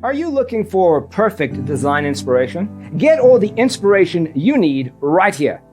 Are you looking for perfect design inspiration? Get all the inspiration you need right here.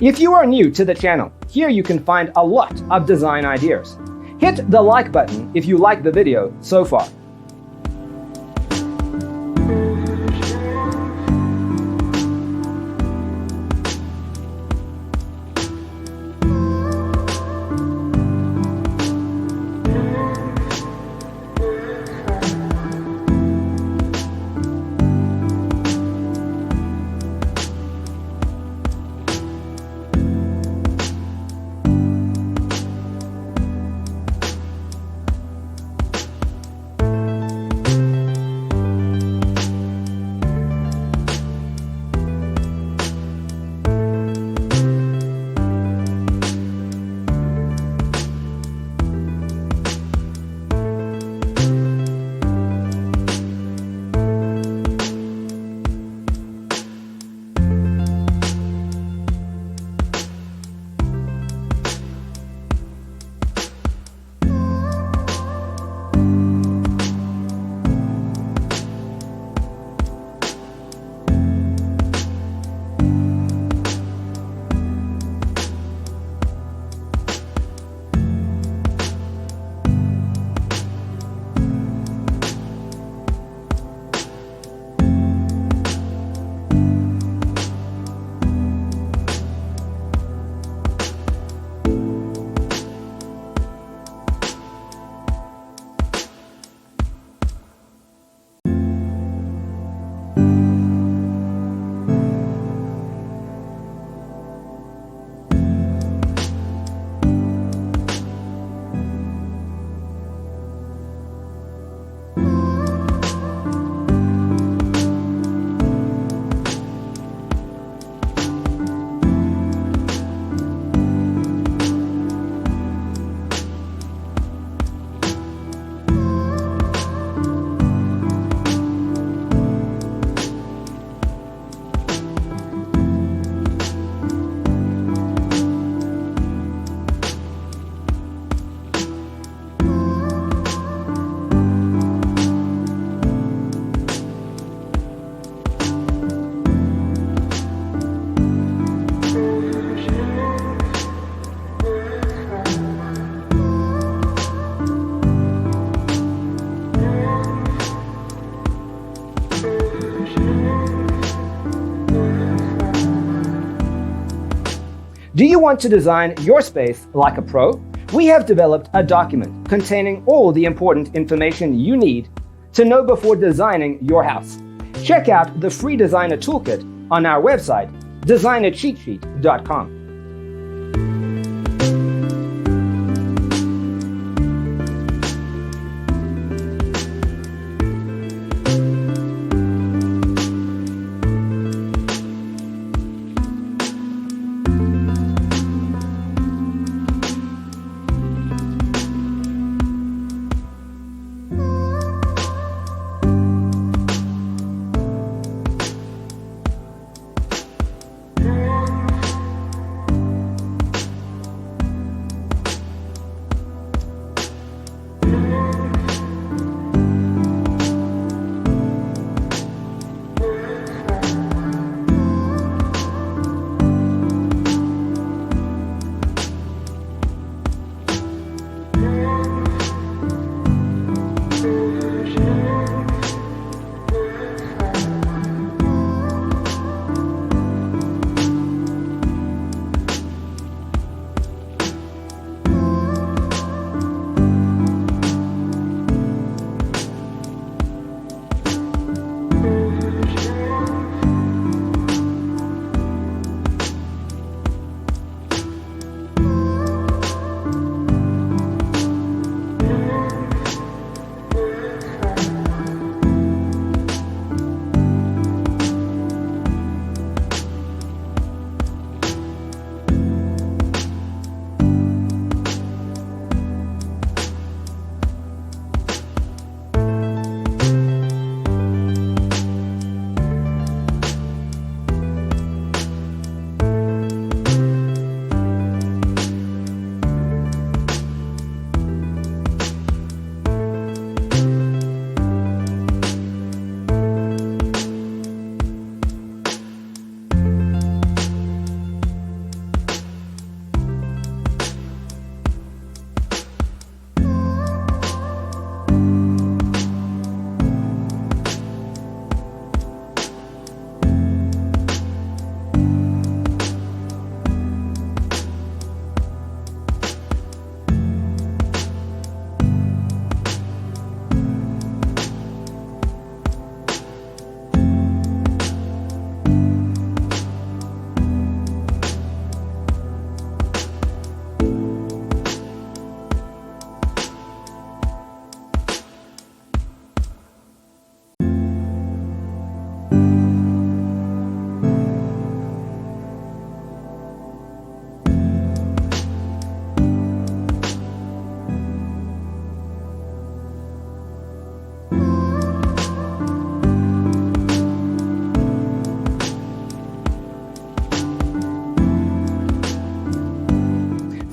If you are new to the channel, here you can find a lot of design ideas. Hit the like button if you like the video so far. Do you want to design your space like a pro? We have developed a document containing all the important information you need to know before designing your house. Check out the free designer toolkit on our website, designercheatsheet.com.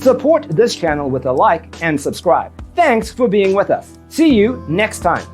Support this channel with a like and subscribe. Thanks for being with us. See you next time.